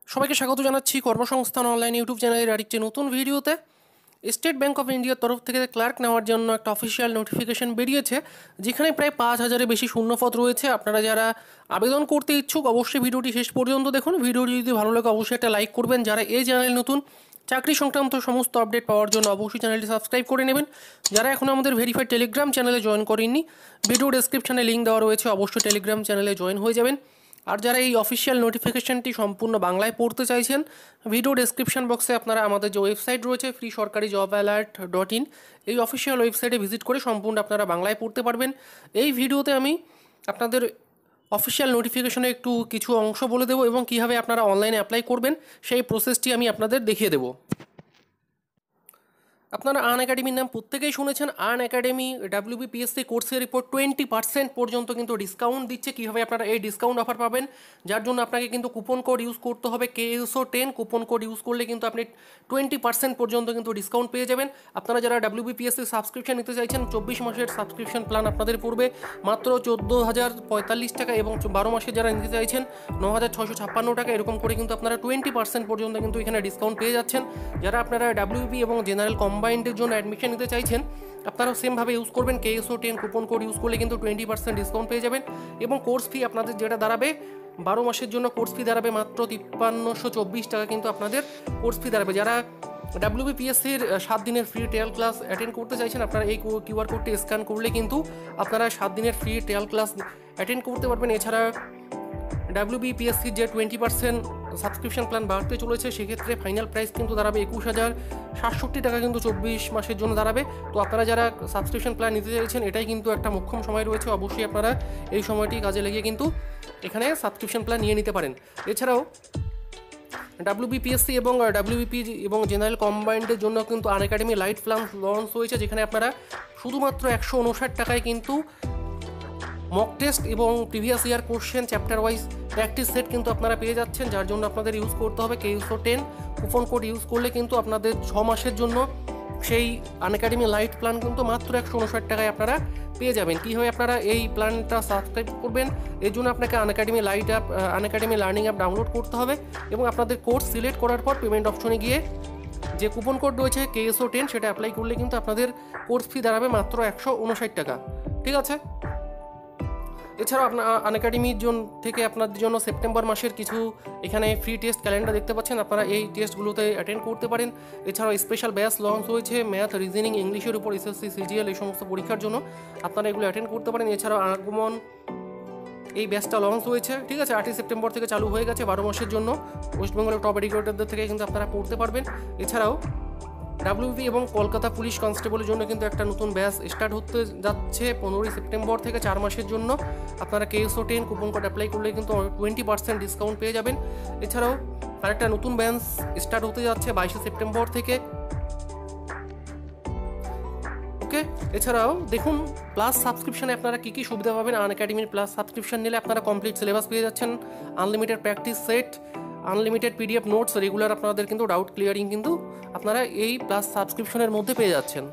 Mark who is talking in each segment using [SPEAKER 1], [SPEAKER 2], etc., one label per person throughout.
[SPEAKER 1] সবাইকে স্বাগত জানাচ্ছি কর্মসংস্থান অনলাইন ইউটিউব চ্যানেলের আরেকটি নতুন ভিডিওতে। স্টেট ব্যাংক অফ ইন্ডিয়ার তরফ থেকে ক্লার্ক নেওয়ার জন্য একটা অফিসিয়াল নোটিফিকেশন বেরিয়েছে, যেখানে প্রায় 5,000-এর বেশি শূন্যপদ রয়েছে। আপনারা যারা আবেদন করতে ইচ্ছুক অবশ্যই ভিডিওটি শেষ পর্যন্ত দেখুন। ভিডিওটি যদি ভালো লাগে অবশ্যই একটা লাইক করবেন। যারা এই চ্যানেল নতুন, চাকরি সংক্রান্ত সমস্ত আপডেট পাওয়ার জন্য অবশ্যই চ্যানেলটি সাবস্ক্রাইব করে নেবেন। যারা এখনও আমাদের ভেরিফাইড টেলিগ্রাম চ্যানেলে জয়েন করেননি, ভিডিও ডেসক্রিপশনে লিঙ্ক দেওয়া রয়েছে, অবশ্যই টেলিগ্রাম চ্যানেলে জয়েন হয়ে যাবেন। আর যারা এই অফিসিয়াল নোটিফিকেশনটি সম্পূর্ণ বাংলায় পড়তে চাইছেন, ভিডিও ডেসক্রিপশন বক্সে আপনারা আমাদের যে ওয়েবসাইট রয়েছে ফ্রি সরকারি জব অ্যালার্ট.in, এই অফিসিয়াল ওয়েবসাইটে ভিজিট করে সম্পূর্ণ আপনারা বাংলায় পড়তে পারবেন। এই ভিডিওতে আমি আপনাদের অফিসিয়াল নোটিফিকেশনে একটু কিছু অংশ বলে দেবো এবং কীভাবে আপনারা অনলাইনে অ্যাপ্লাই করবেন সেই প্রসেসটি আমি আপনাদের দেখিয়ে দেবো। আপনারা আর্ন একাডেমির নাম প্রত্যেকেই শুনেছেন। আর্ন একাডেমি WBPSC কোর্সের উপর 20% পর্যন্ত কিন্তু ডিসকাউন্ট দিচ্ছে। কীভাবে আপনারা এই ডিসকাউন্ট অফার পাবেন, যার জন্য আপনাকে কিন্তু কুপন কোড ইউজ করতে হবে KSO10। কুপন কোড ইউজ করলে কিন্তু আপনি 20% পর্যন্ত কিন্তু ডিসকাউন্ট পেয়ে যাবেন। আপনারা যারা WBPSC সাবস্ক্রিপশন নিতে চাইছেন, 24 মাসের সাবস্ক্রিপশন প্ল্যান আপনাদের পড়বে মাত্র 14,045 টাকা, এবং 12 মাসে যারা নিতে চাইছেন 9,656 টাকা। এরকম করে কিন্তু আপনারা 20% পর্যন্ত কিন্তু এখানে ডিসকাউন্ট পেয়ে যাচ্ছেন। যারা আপনারা WBP এবং জেনারেল কম্বাইন্ডের জন্য অ্যাডমিশন নিতে চাইছেন, আপনারাও সেমভাবে ইউজ করবেন KSO10 কুপন কোড ইউজ করলে কিন্তু 20% ডিসকাউন্ট পেয়ে যাবেন। এবং কোর্স ফি আপনাদের যেটা দাঁড়াবে 12 মাসের জন্য কোর্স ফি দাঁড়াবে মাত্র 5324 টাকা কিন্তু আপনাদের কোর্স ফি দাঁড়াবে। যারা WBPSCর 7 দিনের ফ্রি ট্রায়াল ক্লাস অ্যাটেন্ড করতে চাইছেন, আপনারা এই QR কোডটি স্ক্যান করলে কিন্তু আপনারা 7 দিনের ফ্রি ট্রায়াল ক্লাস অ্যাটেন্ড করতে পারবেন। এছাড়া WBPSCর যে 20% সাবস্ক্রিপশন প্ল্যান বাড়তে চলেছে, সেক্ষেত্রে ফাইনাল প্রাইস কিন্তু দাঁড়াবে 21,067 টাকা কিন্তু 24 মাসের জন্য দাঁড়াবে। তো আপনারা যারা সাবস্ক্রিপশন প্ল্যান নিতে চাইছেন, এটাই কিন্তু একটা মোক্ষম সময় রয়েছে। অবশ্যই আপনারা এই সময়টি কাজে লেগে কিন্তু এখানে সাবস্ক্রিপশন প্ল্যান নিয়ে নিতে পারেন। এছাড়াও WBPSC এবং WBP এবং জেনারেল কম্বাইন্ডের জন্য কিন্তু earn academy light plan launch হয়েছে, যেখানে আপনারা শুধুমাত্র 159 টাকায় কিন্তু মক টেস্ট এবং previous year question chapter wise practice set কিন্তু আপনারা পেয়ে যাচ্ছেন। যার জন্য আপনাদের ইউজ করতে হবে KSO10 কুপন কোড ইউজ করলে কিন্তু আপনাদের 6 মাসের জন্য সেই আর্ন একাডেমি লাইট প্ল্যান কিন্তু মাত্র 159 টাকায় আপনারা পেয়ে যাবেন। কীভাবে আপনারা এই প্ল্যানটা সাবস্ক্রাইব করবেন, এর জন্য আপনাকে earn academy light app, earn academy learning app download করতে হবে এবং আপনাদের কোর্স সিলেক্ট করার পর পেমেন্ট অপশনে গিয়ে যে কুপন কোড রয়েছে KSO10 সেটা অ্যাপ্লাই করলে কিন্তু আপনাদের কোর্স ফি দাঁড়াবে মাত্র 159 টাকা। ঠিক আছে। এছাড়াও আপনার আর্ন একাডেমির থেকে আপনাদের জন্য সেপ্টেম্বর মাসের কিছু এখানে ফ্রি টেস্ট ক্যালেন্ডার দেখতে পাচ্ছেন, আপনারা এই টেস্টগুলোতে অ্যাটেন্ড করতে পারেন। এছাড়াও স্পেশাল ব্যাচ লঞ্চ হয়েছে ম্যাথ, রিজনিং, ইংলিশের উপর SSC, CGL এই সমস্ত পরীক্ষার জন্য আপনারা এগুলো অ্যাটেন্ড করতে পারেন। এছাড়াও আগমন এই ব্যাচটা লঞ্চ হয়েছে, ঠিক আছে, 8ই সেপ্টেম্বর থেকে চালু হয়ে গেছে 12 মাসের জন্য। ওয়েস্ট বেঙ্গলের টপ এডুকেটরদের থেকে কিন্তু আপনারা পড়তে পারবেন। এছাড়াও WBP এবং কলকাতা পুলিশ কনস্টেবলের জন্য কিন্তু একটা নতুন ব্যাচ স্টার্ট হতে যাচ্ছে 15ই সেপ্টেম্বর থেকে 4 মাসের জন্য। আপনারা KSO10 কুপন কোড অ্যাপ্লাই করলে কিন্তু 20% ডিসকাউন্ট পেয়ে যাবেন। এছাড়াও আরেকটা নতুন ব্যাচ স্টার্ট হতে যাচ্ছে 22শে সেপ্টেম্বর থেকে। ওকে। এছাড়াও দেখুন প্লাস সাবস্ক্রিপশানে আপনারা কী কী সুবিধা পাবেন। আর্ন একাডেমির প্লাস সাবস্ক্রিপশান নিলে আপনারা কমপ্লিট সিলেবাস পেয়ে যাচ্ছেন, unlimited practice set, unlimited PDF notes, regular আপনাদের কিন্তু ডাউট ক্লিয়ারিং কিন্তু আপনারা এই প্লাস সাবস্ক্রিপশনের মধ্যে পেয়ে যাচ্ছেন।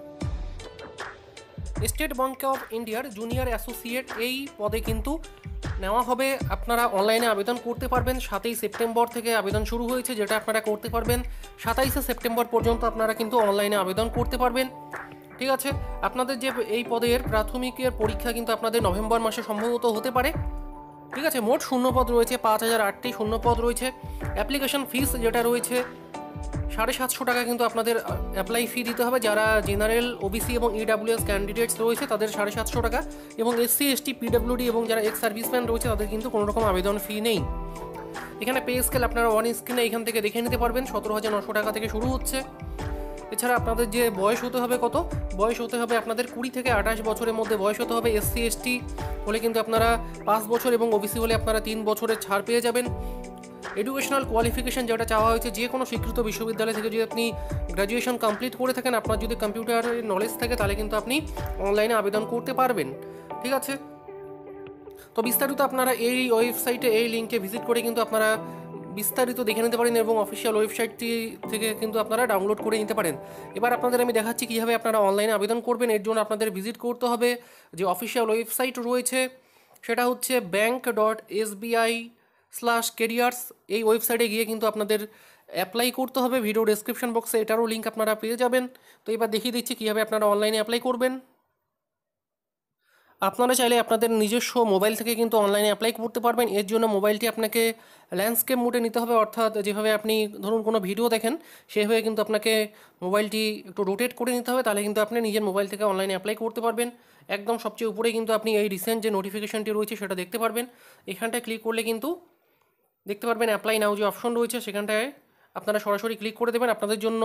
[SPEAKER 1] স্টেট ব্যাংক অফ ইন্ডিয়ার জুনিয়র অ্যাসোসিয়েট এই পদে কিন্তু নেওয়া হবে। আপনারা অনলাইনে আবেদন করতে পারবেন। 7ই সেপ্টেম্বর থেকে আবেদন শুরু হয়েছে, যেটা আপনারা করতে পারবেন 27শে সেপ্টেম্বর পর্যন্ত আপনারা কিন্তু অনলাইনে আবেদন করতে পারবেন। ঠিক আছে। আপনাদের যে এই পদের প্রাথমিকের পরীক্ষা কিন্তু আপনাদের নভেম্বর মাসে সম্ভবত হতে পারে। ঠিক আছে। মোট শূন্যপদ রয়েছে 5,008টি শূন্যপদ রয়েছে। অ্যাপ্লিকেশন ফিস যেটা রয়েছে 750 টাকা কিন্তু আপনাদের অ্যাপ্লাই ফি দিতে হবে। যারা জেনারেল, OBC এবং EWS ক্যান্ডিডেটস রয়েছে তাদের 750 টাকা, এবং SC, ST, PWD এবং যারা এক্স সার্ভিসম্যান রয়েছে তাদের কিন্তু কোনো রকম আবেদন ফি নেই। এখানে পে স্কেল আপনারা অন স্ক্রিনে এখান থেকে দেখে নিতে পারবেন, 17,900 টাকা থেকে শুরু হচ্ছে। এছাড়া আপনাদের যে বয়স হতে হবে, কত বয়স হতে হবে আপনাদের 20 থেকে 28 বছরের মধ্যে বয়স হতে হবে। SC, ST হলে কিন্তু আপনারা 5 বছর এবং OBC হলে আপনারা 3 বছরের ছাড় পেয়ে যাবেন। এডুকেশনাল কোয়ালিফিকেশান যেটা চাওয়া হয়েছে, যে কোনো স্বীকৃত বিশ্ববিদ্যালয় থেকে যদি আপনি গ্র্যাজুয়েশন কমপ্লিট করে থাকেন, আপনার যদি কম্পিউটারের নলেজ থাকে, তাহলে কিন্তু আপনি অনলাইনে আবেদন করতে পারবেন। ঠিক আছে। তো বিস্তারিত আপনারা এই ওয়েবসাইটে এই লিঙ্কে ভিজিট করে কিন্তু আপনারা বিস্তারিত দেখে নিতে পারেন এবং অফিসিয়াল ওয়েবসাইটটি থেকে কিন্তু আপনারা ডাউনলোড করে নিতে পারেন। এবার আপনাদের আমি দেখাচ্ছি কীভাবে আপনারা অনলাইনে আবেদন করবেন। এর জন্য আপনাদের ভিজিট করতে হবে যে অফিসিয়াল ওয়েবসাইট রয়েছে, সেটা হচ্ছে bank.sbi careers এই ওয়েবসাইটে গিয়ে কিন্তু আপনাদের অ্যাপ্লাই করতে হবে। ভিডিও ডেসক্রিপশন বক্সে এটারও লিঙ্ক আপনারা পেয়ে যাবেন। তো এবার দেখিয়ে দিচ্ছি কীভাবে আপনারা অনলাইনে অ্যাপ্লাই করবেন। আপনারা চাইলে আপনাদের নিজস্ব মোবাইল থেকে কিন্তু অনলাইনে অ্যাপ্লাই করতে পারবেন। এর জন্য মোবাইলটি আপনাকে ল্যান্ডস্কেপ মোডে নিতে হবে, অর্থাৎ যেভাবে আপনি ধরুন কোনো ভিডিও দেখেন সেভাবে কিন্তু আপনাকে মোবাইলটি একটু রোটেট করে নিতে হবে, তাহলে কিন্তু আপনি নিজের মোবাইল থেকে অনলাইনে অ্যাপ্লাই করতে পারবেন। একদম সবচেয়ে উপরে কিন্তু আপনি এই রিসেন্ট যে নোটিফিকেশনটি রয়েছে সেটা দেখতে পারবেন। এখানটায় ক্লিক করলে কিন্তু দেখতে পারবেন অ্যাপ্লাই নাও যে অপশন রয়েছে সেখানটায় আপনারা সরাসরি ক্লিক করে দেবেন। আপনাদের জন্য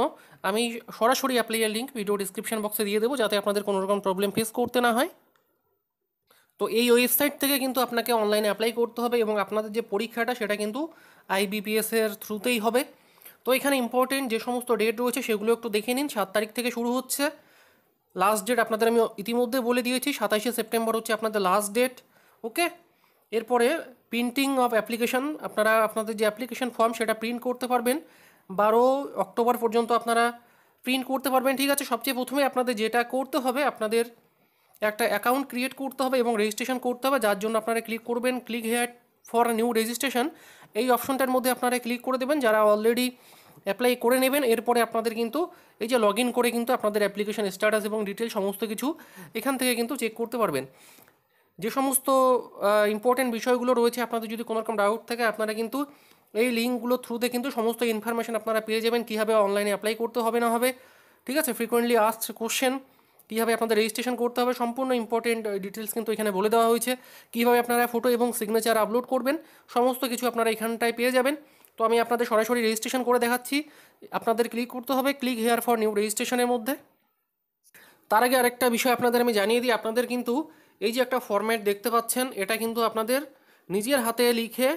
[SPEAKER 1] আমি সরাসরি অ্যাপ্লাইয়ের লিঙ্ক ভিডিও ডিসক্রিপশন বক্সে দিয়ে দেবো, যাতে আপনাদের কোনো রকম প্রবলেম ফেস করতে না হয়। তো এই ওয়েবসাইট থেকে কিন্তু আপনাকে অনলাইনে অ্যাপ্লাই করতে হবে এবং আপনাদের যে পরীক্ষাটা সেটা কিন্তু আইবিপিএসের থ্রুতেই হবে। তো এখানে ইম্পর্টেন্ট যে সমস্ত ডেট রয়েছে সেগুলো একটু দেখে নিন। 7 তারিখ থেকে শুরু হচ্ছে। লাস্ট ডেট আপনাদের আমি ইতিমধ্যে বলে দিয়েছি, 27শে সেপ্টেম্বর হচ্ছে আপনাদের লাস্ট ডেট। ওকে, এরপরে প্রিন্টিং অফ অ্যাপ্লিকেশন, আপনারা আপনাদের যে অ্যাপ্লিকেশন ফর্ম সেটা প্রিন্ট করতে পারবেন 12 অক্টোবর পর্যন্ত আপনারা প্রিন্ট করতে পারবেন। ঠিক আছে, সবচেয়ে প্রথমে আপনাদের যেটা করতে হবে, আপনাদের একটা অ্যাকাউন্ট ক্রিয়েট করতে হবে এবং রেজিস্ট্রেশন করতে হবে, যার জন্য আপনারা ক্লিক করবেন click here for new registration. এই অপশনটার মধ্যে আপনারা ক্লিক করে দেবেন যারা অলরেডি অ্যাপ্লাই করে নেবেন। এরপরে আপনাদের কিন্তু এই যে লগ ইন করে কিন্তু আপনাদের অ্যাপ্লিকেশন স্ট্যাটাস এবং ডিটেল সমস্ত কিছু এখান থেকে কিন্তু চেক করতে পারবেন। যে সমস্ত ইম্পর্টেন্ট বিষয়গুলো রয়েছে, আপনাদের যদি কোনো রকম ডাউট থাকে আপনারা কিন্তু এই লিঙ্কগুলোর থ্রুতে কিন্তু সমস্ত ইনফরমেশন আপনারা পেয়ে যাবেন, কীভাবে অনলাইনে অ্যাপ্লাই করতে হবে না হবে। ঠিক আছে, ফ্রিকোয়েন্টলি আস্কড কোশ্চেন, কীভাবে আপনাদের রেজিস্ট্রেশন করতে হবে, সম্পূর্ণ ইম্পর্টেন্ট ডিটেলস কিন্তু এখানে বলে দেওয়া হয়েছে। কীভাবে আপনারা ফটো এবং সিগনেচার আপলোড করবেন সমস্ত কিছু আপনারা এখানটায় পেয়ে যাবেন। তো আমি আপনাদের সরাসরি রেজিস্ট্রেশন করে দেখাচ্ছি। আপনাদের ক্লিক করতে হবে ক্লিক হেয়ার ফর নিউ রেজিস্ট্রেশনের মধ্যে। তার আগে আরেকটা বিষয় আপনাদের আমি জানিয়ে দিই, আপনাদের কিন্তু এই যে একটা ফরম্যাট দেখতে পাচ্ছেন এটা কিন্তু আপনাদের নিজের হাতে লিখে,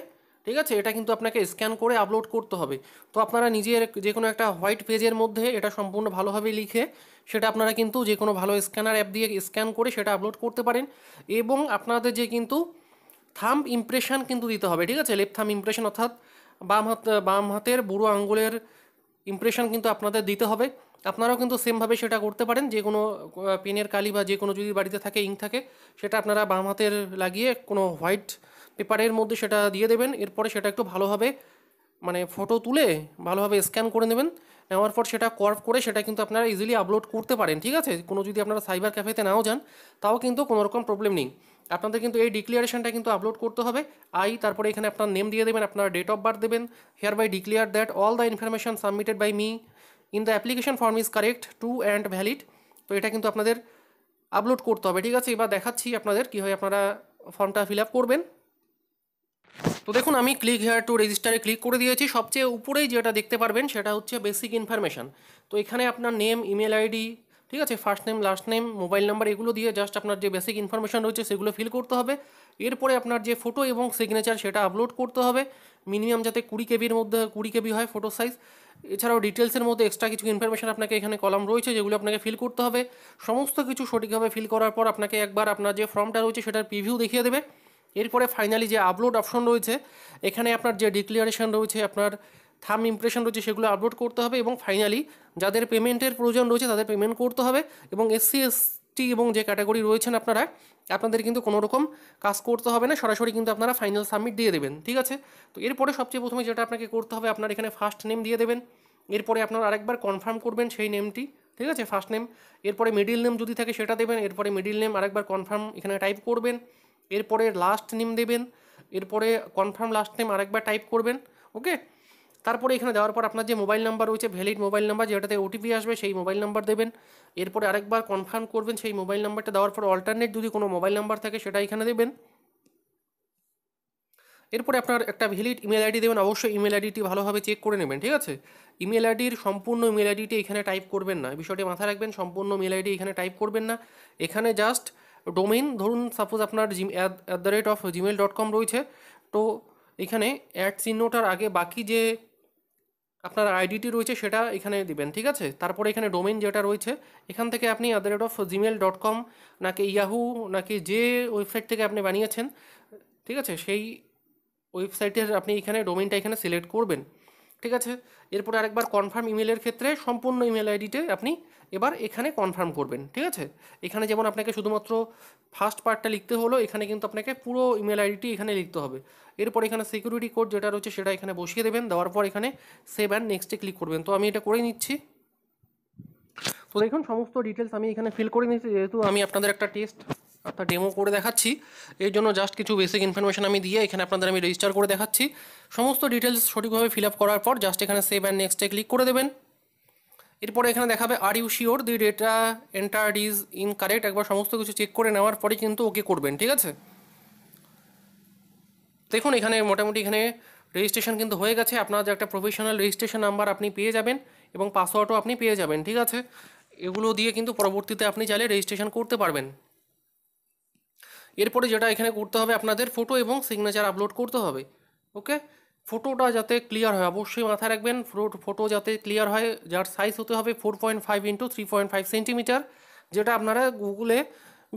[SPEAKER 1] ঠিক আছে, এটা কিন্তু আপনাকে স্ক্যান করে আপলোড করতে হবে। তো আপনারা নিজের যে কোনো একটা হোয়াইট পেজের মধ্যে এটা সম্পূর্ণ ভালোভাবে লিখে সেটা আপনারা কিন্তু যে কোনো ভালো স্ক্যানার অ্যাপ দিয়ে স্ক্যান করে সেটা আপলোড করতে পারেন। এবং আপনাদের যে কিন্তু থাম্ব ইমপ্রেশন কিন্তু দিতে হবে। ঠিক আছে, লেফট থাম্ব ইমপ্রেশন অর্থাৎ বাম হাতের বুড়ো আঙ্গুলের ইমপ্রেশন কিন্তু আপনাদের দিতে হবে। আপনারাও কিন্তু সেমভাবে সেটা করতে পারেন, যে কোনো পেনের কালি বা যে কোনো যদি বাড়িতে থাকে ইঙ্ক থাকে সেটা আপনারা বাম হাতের লাগিয়ে কোনো হোয়াইট পেপারের মধ্যে সেটা দিয়ে দেবেন। এরপরে সেটা একটু ভালোভাবে মানে ফটো তুলে ভালোভাবে স্ক্যান করে নেবেন। নেওয়ার পর সেটা কর্ভ করে সেটা কিন্তু আপনারা ইজিলি আপলোড করতে পারেন। ঠিক আছে, কোনো যদি আপনারা সাইবার ক্যাফেতে নাও যান তাও কিন্তু কোনো রকম প্রবলেম নেই। আপনাদের কিন্তু এই ডিক্লিয়ারেশনটা কিন্তু আপলোড করতে হবে। তারপরে এখানে আপনার নেম দিয়ে দেবেন, আপনার ডেট অফ বার্থ দেবেন। Hereby declare that all the information submitted by me in the application form is correct true and valid. তো এটা কিন্তু আপনাদের আপলোড করতে হবে। ঠিক আছে, এবার দেখাচ্ছি আপনাদের কীভাবে আপনারা ফর্মটা ফিল আপ করবেন। তো দেখুন আমি ক্লিক হেয়ার টু রেজিস্টারে ক্লিক করে দিয়েছি। সবচেয়ে উপরেই যেটা দেখতে পারবেন সেটা হচ্ছে বেসিক ইনফরমেশান। তো এখানে আপনার নেম, ইমেল আইডি, ঠিক আছে, first name, last name, mobile number, এগুলো দিয়ে জাস্ট আপনার যে বেসিক ইনফরমেশান রয়েছে সেগুলো ফিল করতে হবে। এরপরে আপনার যে ফটো এবং সিগনেচার সেটা আপলোড করতে হবে। মিনিমাম যাতে 20 কেবির মধ্যে 20 কেবি হয় ফটো সাইজ। এছাড়াও ডিটেলসের মধ্যে এক্সট্রা কিছু ইনফরমেশান আপনাকে এখানে কলাম রয়েছে যেগুলো আপনাকে ফিল করতে হবে। সমস্ত কিছু সঠিকভাবে ফিল করার পর আপনাকে একবার আপনার যে ফর্মটা রয়েছে সেটার প্রিভিউ দেখিয়ে দেবে। এরপরে ফাইনালি যে আপলোড অপশন রয়েছে এখানে আপনার যে ডিক্লারেশন রয়েছে, আপনার থাম্ব ইমপ্রেশন রয়েছে সেগুলো আপলোড করতে হবে। এবং ফাইনালি যাদের পেমেন্টের প্রয়োজন রয়েছে তাদের পেমেন্ট করতে হবে। এবং এসসি এসটি এবং যে ক্যাটাগরি রয়েছেন আপনাদের কিন্তু কোনো রকম কাজ করতে হবে না, সরাসরি কিন্তু আপনারা ফাইনাল সাবমিট দিয়ে দেবেন। ঠিক আছে, তো এরপরে সবচেয়ে প্রথমে যেটা আপনাকে করতে হবে, আপনার এখানে ফার্স্ট নেম দিয়ে দেবেন। এরপরে আপনার আরেকবার কনফার্ম করবেন সেই নেমটি, ঠিক আছে, ফার্স্ট নেম। এরপরে মিডিল নেম যদি থাকে সেটা দেবেন। এরপরে মিডিল নেম আরেকবার কনফার্ম এখানে টাইপ করবেন। এরপরে লাস্ট নেম দেবেন। এরপরে কনফার্ম লাস্ট নেম আরেকবার টাইপ করবেন। ওকে, তারপরে এখানে দেওয়ার পর আপনার যে মোবাইল নাম্বার রয়েছে, ভ্যালিড মোবাইল নাম্বার যেটাতে ওটিপি আসবে সেই মোবাইল নাম্বার দেবেন। এরপরে আরেকবার কনফার্ম করবেন সেই মোবাইল নাম্বারটা দেওয়ার পর অল্টারনেট যদি কোনো মোবাইল নাম্বার থাকে সেটা এখানে দেবেন। এরপরে আপনার একটা ভ্যালিড ইমেল আইডি দেবেন। অবশ্যই ইমেল আইডিটি ভালোভাবে চেক করে নেবেন। ঠিক আছে, ইমেল আইডির সম্পূর্ণ ইমেল আইডিটি এখানে টাইপ করবেন না, বিষয়টি মাথায় রাখবেন। সম্পূর্ণ মেল আইডি এখানে টাইপ করবেন না, এখানে জাস্ট ডোমেইন, ধরুন সাপোজ আপনার @gmail.com রয়েছে, তো এখানে চিহ্নটার আগে বাকি যে আপনার আইডিটি রয়েছে সেটা এখানে দিবেন। ঠিক আছে, তারপরে এখানে ডোমেইন যেটা রয়েছে এখান থেকে আপনি @gmail.com নাকি ইয়াহু নাকি যে ওয়েবসাইট থেকে আপনি বানিয়েছেন, ঠিক আছে, সেই ওয়েবসাইটের আপনি এখানে ডোমেইনটা এখানে সিলেক্ট করবেন। ঠিক আছে। এরপরে আরেকবার কনফার্ম ইমেলের ক্ষেত্রে সম্পূর্ণ ইমেল আইডিতে আপনি এবার এখানে কনফার্ম করবেন, ঠিক আছে। এখানে যেমন আপনাকে শুধুমাত্র ফার্স্ট পার্টটা লিখতে হলো, এখানে কিন্তু আপনাকে পুরো ইমেল আইডিটি এখানে লিখতে হবে। এরপর এখানে সিকিউরিটি কোড যেটা রয়েছে সেটা এখানে বসিয়ে দেবেন, দেওয়ার পর এখানে সেভ অ্যান্ড নেক্সটে ক্লিক করবেন। তো আমি এটা করে নিচ্ছি। তো দেখুন সমস্ত ডিটেলস আমি এখানে ফিল করে নিচ্ছি, যেহেতু আমি আপনাদের একটা টেস্ট অর্থাৎ ডেমো করে দেখাচ্ছি, এই জন্য জাস্ট কিছু বেসিক ইনফরমেশন আমি দিয়ে এখানে আপনাদের আমি রেজিস্টার করে দেখাচ্ছি। সমস্ত ডিটেলস সঠিকভাবে ফিল আপ করার পর জাস্ট এখানে সেভ অ্যান্ড নেক্সটে ক্লিক করে দেবেন। এরপরে এখানে দেখাবে are you sure the data entered is incorrect, একবার সমস্ত কিছু চেক করে নেওয়ার পরেই কিন্তু ওকে করবেন, ঠিক আছে। দেখুন এখানে মোটামুটি এখানে রেজিস্ট্রেশন কিন্তু হয়ে গেছে। আপনার যে একটা প্রফেশনাল রেজিস্ট্রেশন নাম্বার আপনি পেয়ে যাবেন এবং পাসওয়ার্ডও আপনি পেয়ে যাবেন, ঠিক আছে। এগুলো দিয়ে কিন্তু পরবর্তীতে আপনি চাইলে রেজিস্ট্রেশন করতে পারবেন। এরপরে যেটা এখানে করতে হবে, আপনাদের ফটো এবং সিগনেচার আপলোড করতে হবে। ওকে, ফটোটা যাতে ক্লিয়ার হয় অবশ্যই মাথায় রাখবেন, ফটো যাতে ক্লিয়ার হয়, যার সাইজ হতে হবে 4.5 ইন্টু 3.5 সেন্টিমিটার, যেটা আপনারা গুগলে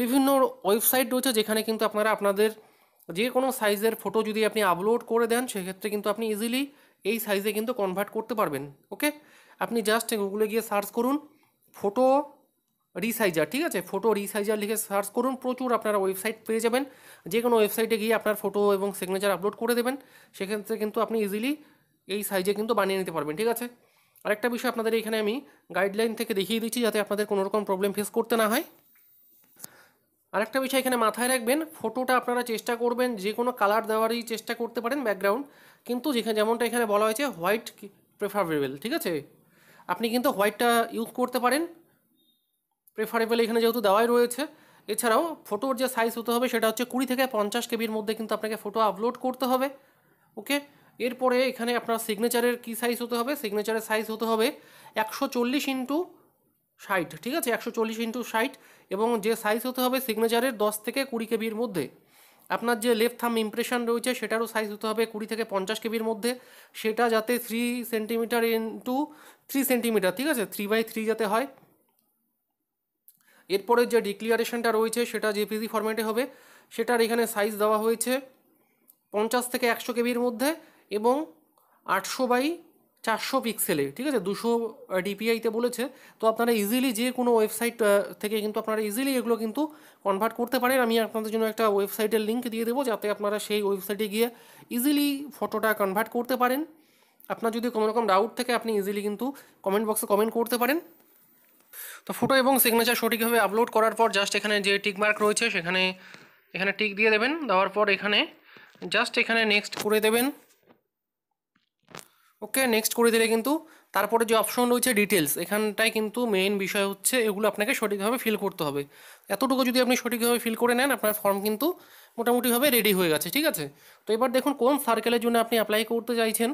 [SPEAKER 1] বিভিন্ন ওয়েবসাইট রয়েছে যেখানে কিন্তু আপনারা আপনাদের যে কোনো সাইজের ফটো যদি আপনি আপলোড করে দেন সেক্ষেত্রে কিন্তু আপনি ইজিলি এই সাইজে কিন্তু কনভার্ট করতে পারবেন। ওকে, আপনি জাস্ট গুগলে গিয়ে সার্চ করুন ফটো রিসাইজার, ঠিক আছে, ফটো রিসাইজার লিখে সার্চ করুন, প্রচুর আপনারা ওয়েবসাইট পেয়ে যাবেন। যে কোনো ওয়েবসাইটে গিয়ে আপনার ফটো এবং সিগনেচার আপলোড করে দেবেন, সেক্ষেত্রে কিন্তু আপনি ইজিলি এই সাইজে কিন্তু বানিয়ে নিতে পারবেন, ঠিক আছে। আরেকটা বিষয় আপনাদের এখানে আমি গাইডলাইন থেকে দেখিয়ে দিচ্ছি যাতে আপনাদের কোনো রকম প্রবলেম ফেস করতে না হয়। আরেকটা বিষয় এখানে মাথায় রাখবেন, ফটোটা আপনারা চেষ্টা করবেন যে কোনো কালার দেওয়ারই চেষ্টা করতে পারেন ব্যাকগ্রাউন্ড, কিন্তু যেখানে যেমনটা এখানে বলা হয়েছে হোয়াইট প্রেফারেবল, ঠিক আছে, আপনি কিন্তু হোয়াইটটা ইউজ করতে পারেন প্রেফারেবল এখানে যেহেতু দেওয়াই রয়েছে। এছাড়াও ফটোর যে সাইজ হতে হবে সেটা হচ্ছে 20 থেকে 50 কেবির মধ্যে কিন্তু আপনাকে ফটো আপলোড করতে হবে। ওকে, এরপরে এখানে আপনার সিগনেচারের কী সাইজ হতে হবে, সিগনেচারের সাইজ হতে হবে 140 ইন্টু 60, ঠিক আছে, 140 ইন্টু 60, এবং যে সাইজ হতে হবে সিগনেচারের 10 থেকে 20 কেবির মধ্যে। আপনার যে লেফট থাম্ব ইমপ্রেশন রয়েছে সেটারও সাইজ হতে হবে 20 থেকে 50 কেবির মধ্যে, সেটা যাতে 3 সেন্টিমিটার ইন্টু 3 সেন্টিমিটার, ঠিক আছে, 3/3 যাতে হয়। এরপরে যে ডিক্লিয়ারেশনটা রয়েছে সেটা জেপিজি ফরম্যাটে হবে, সেটার এখানে সাইজ দেওয়া হয়েছে 50 থেকে 100 কেবির মধ্যে এবং 800/400 পিক্সেলে, ঠিক আছে, 200 ডিপিআইতে বলেছে। তো আপনারা ইজিলি যে কোনো ওয়েবসাইট থেকে কিন্তু আপনারা ইজিলি এগুলো কিন্তু কনভার্ট করতে পারেন। আমি আপনাদের জন্য একটা ওয়েবসাইটের লিঙ্ক দিয়ে দেবো যাতে আপনারা সেই ওয়েবসাইটে গিয়ে ইজিলি ফটোটা কনভার্ট করতে পারেন। আপনার যদি কোনো রকম ডাউট থাকে আপনি ইজিলি কিন্তু কমেন্ট বক্সে কমেন্ট করতে পারেন। তো ফটো এবং সিগনেচার সঠিকভাবে আপলোড করার পর জাস্ট এখানে যে টিক মার্ক রয়েছে সেখানে এখানে টিক দিয়ে দেবেন, দেওয়ার পর এখানে জাস্ট এখানে নেক্সট করে দেবেন। ওকে, নেক্সট করে দিলে কিন্তু তারপরে যে অপশন রয়েছে ডিটেলস, এখানটায় কিন্তু মেইন বিষয় হচ্ছে এগুলো আপনাকে সঠিকভাবে ফিল করতে হবে। এতটুকু যদি আপনি সঠিকভাবে ফিল করে নেন আপনার ফর্ম কিন্তু মোটামুটিভাবে রেডি হয়ে গেছে, ঠিক আছে। তো এবার দেখুন কোন সার্কেলের জন্য আপনি অ্যাপ্লাই করতে চাইছেন,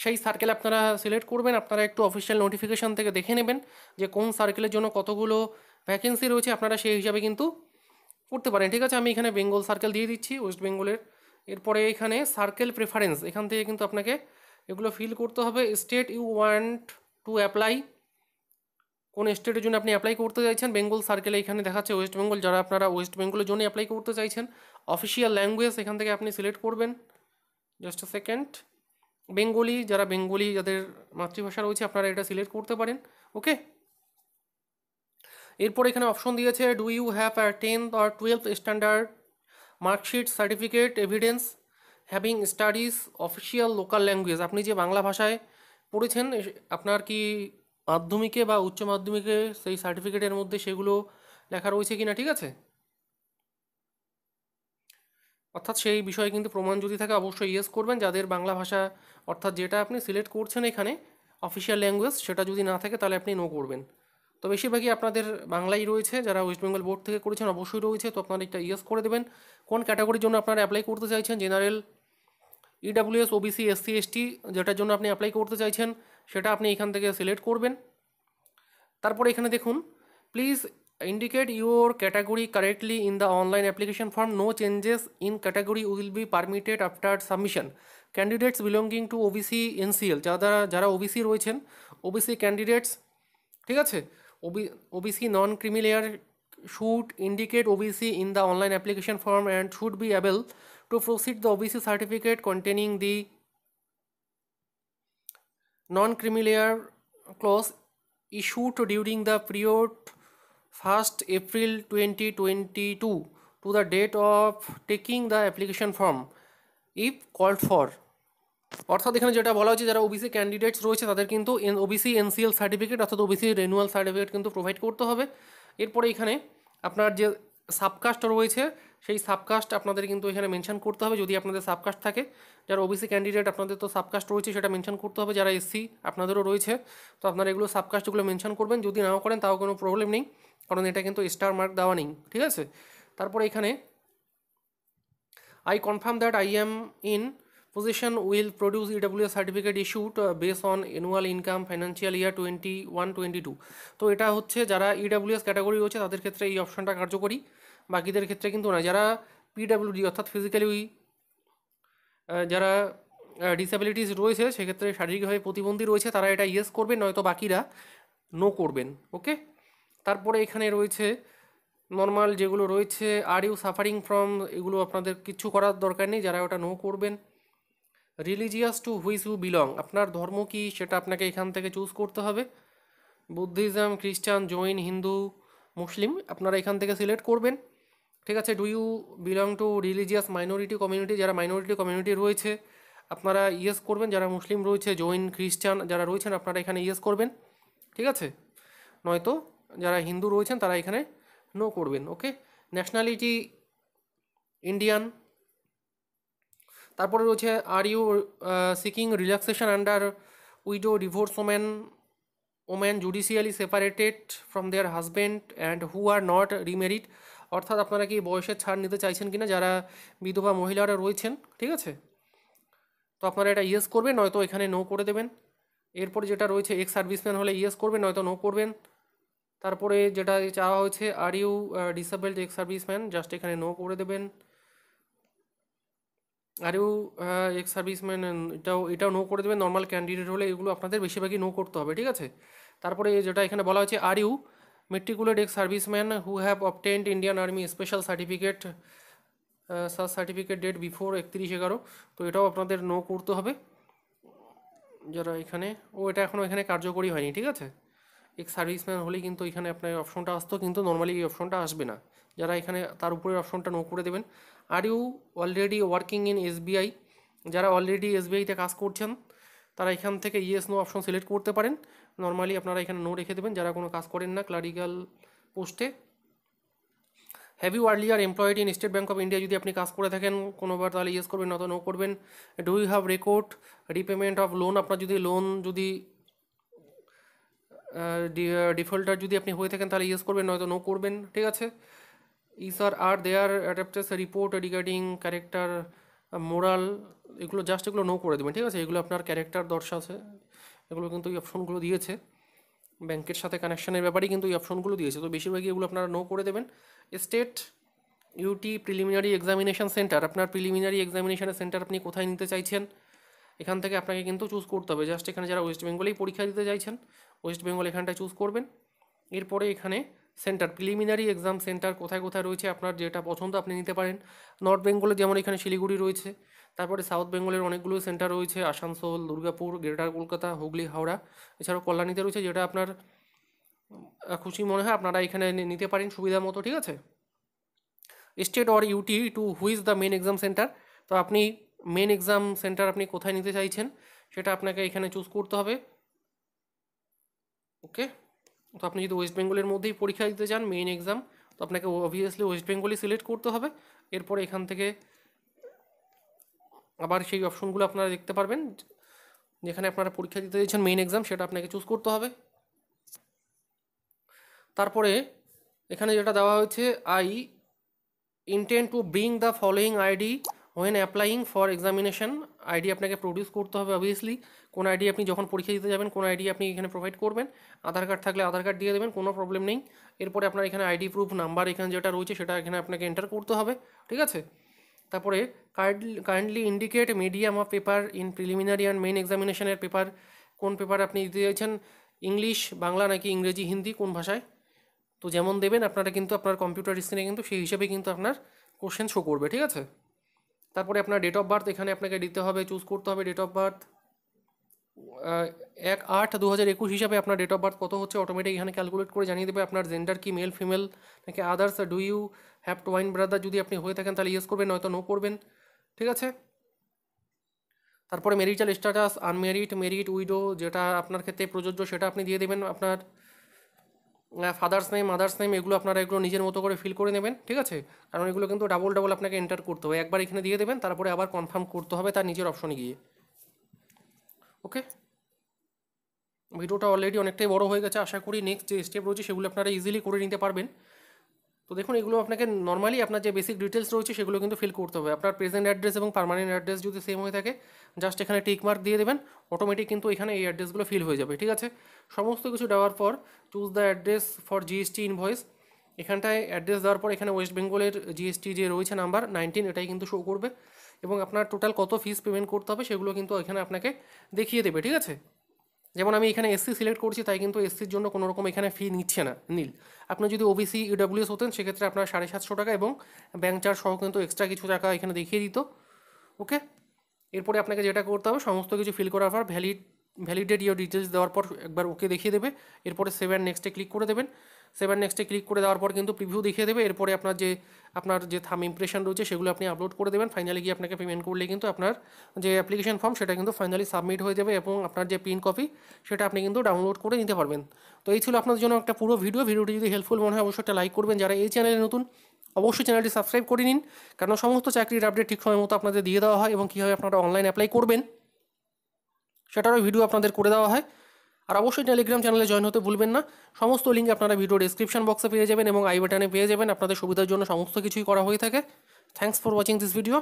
[SPEAKER 1] সেই সার্কেল আপনারা সিলেক্ট করবেন। আপনারা একটু অফিসিয়াল নোটিফিকেশান থেকে দেখে নেবেন যে কোন সার্কেলের জন্য কতগুলো ভ্যাকেন্সি রয়েছে, আপনারা সেই হিসাবে কিন্তু করতে পারেন, ঠিক আছে। আমি এখানে বেঙ্গল সার্কেল দিয়ে দিচ্ছি, ওয়েস্ট বেঙ্গলের। এরপরে এখানে সার্কেল প্রেফারেন্স, এখান থেকে কিন্তু আপনাকে এগুলো ফিল করতে হবে। State you want to apply, কোন স্টেটের জন্য আপনি অ্যাপ্লাই করতে চাইছেন। বেঙ্গল সার্কেলে এখানে দেখাচ্ছে ওয়েস্ট বেঙ্গল, যারা আপনারা ওয়েস্ট বেঙ্গলের জন্য অ্যাপ্লাই করতে চাইছেন। অফিসিয়াল ল্যাঙ্গুয়েজ এখান থেকে আপনি সিলেক্ট করবেন, জাস্ট আ সেকেন্ড। বেঙ্গলি, যারা বেঙ্গলি যাদের মাতৃভাষা রয়েছে আপনারা এটা সিলেক্ট করতে পারেন। ওকে, এরপর এখানে অপশন দিয়েছে do you have a 10th or 12th standard marksheet certificate evidence having studies official local language, আপনি যে বাংলা ভাষায় পড়েছেন আপনার কি মাধ্যমিকে বা উচ্চ মাধ্যমিকে সেই সার্টিফিকেটের মধ্যে সেগুলো লেখা রয়েছে কিনা, ঠিক আছে। অর্থাৎ সেই বিষয়ে কিন্তু প্রমাণ যদি থাকে অবশ্যই ইয়েস করবেন। যাদের বাংলা ভাষা অর্থাৎ যেটা আপনি সিলেক্ট করছেন এখানে অফিসিয়াল ল্যাঙ্গুয়েজ সেটা যদি না থাকে তাহলে আপনি নো করবেন। তো বেশিরভাগই আপনাদের বাংলাই রয়েছে, যারা ওয়েস্ট বেঙ্গল বোর্ড থেকে করেছেন অবশ্যই রয়েছে, তো আপনারা একটা ইয়েস করে দেবেন। কোন ক্যাটাগরির জন্য আপনারা অ্যাপ্লাই করতে চাইছেন, general, EWS, OBC, SC, ST, যেটার জন্য আপনি অ্যাপ্লাই করতে চাইছেন সেটা আপনি এখান থেকে সিলেক্ট করবেন। তারপরে এখানে দেখুন please indicate your category correctly in the online application form. No changes in category will be permitted after submission. Candidates belonging to OBC NCL, যারা ওবিসি রয়েছেন, ওবিসি ক্যান্ডিডেটস, ঠিক আছে, OBC non creamy layer should indicate OBC in the online application form and should be able to proceed the OBC certificate containing the non-creamier clause issued during the period 1st April 2022 to the date of taking the application form if called for। অর্থাৎ এখানে যেটা বলা হচ্ছে যারা OBC candidates রয়েছে তাদের কিন্তু OBC NCL certificate অর্থাৎ ওবিসি রেনুয়াল সার্টিফিকেট কিন্তু প্রোভাইড করতে হবে। এরপরে এখানে আপনার যে সাবকাস্ট রয়েছে সেই সাবকাস্ট আপনাদের কিন্তু এখানে মেনশন করতে হবে যদি আপনাদের সাবকাস্ট থাকে। যারা ওবিসি ক্যান্ডিডেট আপনাদের তো সাবকাস্ট রয়েছে সেটা মেনশন করতে হবে। যারা এসসি আপনাদেরও রয়েছে তো আপনারা এগুলো সাবকাস্টগুলো মেনশন করবেন। যদি নাও করেন তাও কোনো প্রবলেম নেই, কারণ এটা কিন্তু স্টার মার্ক দেওয়া নেই, ঠিক আছে। তারপরে এখানে I confirm that I am in position will produce EWS certificate issued based on annual income financial year 21-22। তো এটা হচ্ছে যারা EWS ক্যাটাগরি রয়েছে তাদের ক্ষেত্রে এই অপশনটা কার্যকরী, বাকিদের ক্ষেত্রে কিন্তু না। যারা পিডাব্লিউডি অর্থাৎ ফিজিক্যালি যারা ডিসেবিলিটিস রয়েছে সেক্ষেত্রে শারীরিকভাবে প্রতিবন্ধী রয়েছে তারা এটা ইয়েস করবেন, নয়তো বাকিরা নো করবেন। ওকে, তারপরে এখানে রয়েছে নর্মাল যেগুলো রয়েছে আর ইউ সাফারিং ফ্রম, এগুলো আপনাদের কিছু করার দরকার নেই, যারা ওটা নো করবেন। Religious to which you belong, আপনার ধর্ম কি সেটা আপনাকে এখান থেকে চুজ করতে হবে। বুদ্ধিজম, খ্রিস্টান, জৈন, হিন্দু, মুসলিম আপনারা এখান থেকে সিলেক্ট করবেন, ঠিক আছে। Do you belong to religious minority community, যারা মাইনরিটি কমিউনিটি রয়েছে আপনারা ইয়েস করবেন। যারা মুসলিম রয়েছে, জৈন, খ্রিস্টান যারা রয়েছেন আপনারা এখানে ইয়েস করবেন, ঠিক আছে। নয়তো যারা হিন্দু রয়েছেন তারা এখানে নো করবেন। Okay, nationality Indian. তারপরে রয়েছে are you seeking relaxation under widow, divorce woman judicially separated from their husband and who are not remarried, অর্থাৎ আপনারা কি বয়সের ছাড় নিতে চাইছেন কিনা যারা বিধবা মহিলারা রয়েছেন, ঠিক আছে। তো আপনারা এটা ইয়েস করবেন, নয়তো এখানে নো করে দেবেন। এরপরে যেটা রয়েছে এক্স সার্ভিসম্যান হলে ইয়েস করবেন, নয়তো নো করবেন। তারপরে যেটা চাওয়া হয়েছে are you disabled ex serviceman, just এখানে নো করে দেবেন। আর ইউ এক্স সার্ভিসম্যান এটাও নো করে দেবেন। নর্মাল ক্যান্ডিডেট হলে এগুলো আপনাদের বেশিরভাগই নো করতে হবে, ঠিক আছে। তারপরে যেটা এখানে বলা হয়েছে are you matriculate ex serviceman who have obtained Indian army special certificate certificate date before 31/11, তো এটাও আপনাদের নো করতে হবে। যারা এখানে এটা এখনও এখানে কার্যকরী হয়নি, ঠিক আছে। এক্স সার্ভিসম্যান হলেই কিন্তু এখানে আপনার অপশনটা আসতো, কিন্তু নর্মালি এই অপশনটা আসবে না। যারা এখানে তার উপরের অপশনটা নো করে দেবেন। Are you already working in SBI, যারা অলরেডি এসবিআইতে কাজ করছেন তারা এখান থেকে ইয়েস নো অপশন সিলেক্ট করতে পারেন। নর্মালি আপনারা এখানে নো রেখে দেবেন যারা কোনো কাজ করেন না ক্লারিক্যাল পোস্টে। Have you earlier employed in State Bank of India, যদি আপনি কাজ করে থাকেন কোনোবার তাহলে ইয়েস করবেন, নয়তো নো করবেন। Do you have record repayment of loan, আপনার যদি লোন যদি ডিফল্টার যদি আপনি হয়ে থাকেন তাহলে ইয়েস করবেন, নয়তো নো করবেন, ঠিক আছে। আর দেয়ার adopters report regarding character moral, এগুলো জাস্ট এগুলো নো করে দেবেন, ঠিক আছে। এগুলো আপনার ক্যারেক্টার দর্শাচ্ছে, এগুলো কিন্তু এই অপশনগুলো দিয়েছে ব্যাংকের সাথে কানেকশনের ব্যাপারেই কিন্তু এই অপশনগুলো দিয়েছে, তো বেশিরভাগই এগুলো আপনারা নো করে দেবেন। State UT preliminary examination centre, আপনার প্রিলিমিনারি এক্সামিনেশনের সেন্টার আপনি কোথায় নিতে চাইছেন এখান থেকে আপনাকে কিন্তু চুজ করতে হবে। জাস্ট এখানে যারা ওয়েস্ট বেঙ্গলেই পরীক্ষা দিতে চাইছেন ওয়েস্ট বেঙ্গল এখানটায় চুজ করবেন। এরপরে এখানে সেন্টার প্রিলিমিনারি এক্সাম সেন্টার কোথায় কোথায় রয়েছে আপনার যেটা পছন্দ আপনি নিতে পারেন। নর্থ বেঙ্গলে যেমন এখানে শিলিগুড়ি রয়েছে, তারপরে সাউথ বেঙ্গলের অনেকগুলো সেন্টার রয়েছে, আসানসোল, দুর্গাপুর, গ্রেটার কলকাতা, হুগলি, হাওড়া, এছাড়াও কল্যাণীতে রয়েছে, যেটা আপনার খুশি মনে হয় আপনারা এখানে নিতে পারেন সুবিধা মতো, ঠিক আছে। State or UT to which the main exam centre, তো আপনি মেন এক্সাম সেন্টার আপনি কোথায় নিতে চাইছেন সেটা আপনাকে এখানে চুজ করতে হবে। ওকে, তো আপনি যদি ওয়েস্ট বেঙ্গলের মধ্যেই পরীক্ষা দিতে চান মেইন এক্সাম, তো আপনাকে অবভিয়াসলি ওয়েস্ট বেঙ্গলই সিলেক্ট করতে হবে। এরপরে এখান থেকে আবার সেই অপশনগুলো আপনারা দেখতে পারবেন যেখানে আপনারা পরীক্ষা দিতে চাইছেন মেইন এক্সাম, সেটা আপনাকে চুজ করতে হবে। তারপরে এখানে যেটা দেওয়া হয়েছে I intend to bring the following ID when applying for examination, ID আপনাকে প্রডিউস করতে হবে অবভিয়াসলি। কোন আইডি আপনি যখন পরীক্ষা দিতে যাবেন কোন আইডি আপনি এখানে প্রোভাইড করবেন। আধার কার্ড থাকলে আধার কার্ড দিয়ে দেবেন, কোনো প্রবলেম নেই। এরপরে আপনার এখানে আইডি প্রুফ নাম্বার এখানে যেটা রয়েছে সেটা এখানে আপনাকে এন্টার করতে হবে, ঠিক আছে। তারপরে kindly indicate medium of paper in preliminary and main এক্সামিনেশনের পেপার, কোন পেপার আপনি দিতে চাইছেন, ইংলিশ, বাংলা নাকি ইংরেজি, হিন্দি, কোন ভাষায়। তো যেমন দেবেন আপনারা কিন্তু আপনার কম্পিউটার স্ক্রিনে কিন্তু সেই হিসাবে কিন্তু আপনার কোশ্চেন শো করবে, ঠিক আছে। তারপরে আপনার ডেট অফ বার্থ এখানে আপনাকে দিতে হবে, চুজ করতে হবে ডেট অফ বার্থ। 1/8/2021 হিসাবে আপনার ডেট অফ বার্থ কত হচ্ছে অটোমেটিক এখানে ক্যালকুলেট করে জানিয়ে দেবে। আপনার জেন্ডার কি, মেল ফিমেল নাকি others, do you have twin brother, যদি আপনি হয়ে থাকেন তাহলে ইয়েস করবেন, নয়তো নো করবেন, ঠিক আছে। তারপরে marital status, unmarried, married, widow, যেটা আপনার ক্ষেত্রে প্রযোজ্য সেটা আপনি দিয়ে দেবেন। আপনার ফাদার্স নেম, মাদার্স নেম, এগুলো আপনারা এগুলো নিজের মতো করে ফিল করে নেবেন, ঠিক আছে। কারণ এগুলো কিন্তু ডাবল ডাবল আপনাকে এন্টার করতে হবে, একবার এখানে দিয়ে দেবেন, তারপরে আবার কনফার্ম করতে হবে তার নিজের অপশনে গিয়ে। ওকে, ভিডিওটা অলরেডি অনেকটাই বড় হয়ে গেছে, আশা করি নেক্সট যে স্টেপ রয়েছে সেগুলো আপনারা ইজিলি করে নিতে পারবেন। তো দেখুন, এগুলো আপনাকে নর্মালি আপনার যে বেসিক ডিটেলস রয়েছে সেগুলো কিন্তু ফিল করতে হবে। আপনার প্রেজেন্ট অ্যাড্রেস এবং পার্মানেন্ট অ্যাড্রেস যদি সেম হয়ে থাকে, জাস্ট এখানে টিক মার্ক দিয়ে দেবেন, অটোমেটিক কিন্তু এখানে এই অ্যাড্রেসগুলো ফিল হয়ে যাবে, ঠিক আছে। সমস্ত কিছু দেওয়ার পর choose the address for GST invoice, এখানটায় অ্যাড্রেস দেওয়ার পর এখানে ওয়েস্ট বেঙ্গলের জিএসটি যে রয়েছে নাম্বার 19 এটাই কিন্তু শো করবে, এবং আপনার টোটাল কত ফিস পেমেন্ট করতে হবে সেগুলো কিন্তু এখানে আপনাকে দেখিয়ে দেবে, ঠিক আছে। যেমন আমি এখানে এসসি সিলেক্ট করছি, তাই কিন্তু এসসির জন্য কোনো রকম এখানে ফি নিচ্ছে না, নীল। আপনি যদি ওবিসি ইডব্লিউএস হতেন সেক্ষেত্রে আপনার 750 টাকা এবং ব্যাঙ্ক চার্জ সহ কিন্তু এক্সট্রা কিছু টাকা এখানে দেখিয়ে দিত। ওকে, এরপরে আপনাকে যেটা করতে হবে, সমস্ত কিছু ফিল করার পর ভ্যালিডেট ইয়োর ডিটেলস দেওয়ার পর একবার ওকে দেখিয়ে দেবে। এরপরে সেভ নেক্সটে ক্লিক করে দেবেন। সেভ নেক্সটে ক্লিক করে দেওয়ার পর কিন্তু প্রিভিউ দেখিয়ে দেবে। এরপরে আপনার যে থাম ইমপ্রেশন রয়েছে সেগুলো আপনি আপলোড করে দেবেন। ফাইনালি গিয়ে আপনাকে পেমেন্ট করলে কিন্তু আপনার যে অ্যাপ্লিকেশন ফর্ম সেটা কিন্তু ফাইনালি সাবমিট হয়ে যাবে, এবং আপনার যে প্রিন্ট কপি সেটা আপনি কিন্তু ডাউনলোড করে নিতে পারবেন। তো এই ছিল আপনার জন্য একটা পুরো ভিডিওটি যদি হেল্পফুল মনে হয় অবশ্যই একটা লাইক করবেন। যারা এই চ্যানেলে নতুন অবশ্যই চ্যানেলটি সাবস্ক্রাইব করে নিন, কারণ সমস্ত চাকরির আপডেট ঠিক সময় মতো আপনাদের দিয়ে দেওয়া হয়, এবং কীভাবে আপনারা অনলাইন অ্যাপ্লাই করবেন সেটারও ভিডিও আপনাদের করে দেওয়া হয়। আর অবশ্যই টেলিগ্রাম চ্যানেলে জয়েন হতে ভুলবেন না। সমস্ত লিঙ্ক আপনারা ভিডিও ডেসক্রিপশন বক্সে পেয়ে যাবেন এবং আই বাটনে পেয়ে যাবেন। আপনাদের সুবিধার জন্য সমস্ত কিছুই করা হয়ে থাকে। Thanks for watching this video.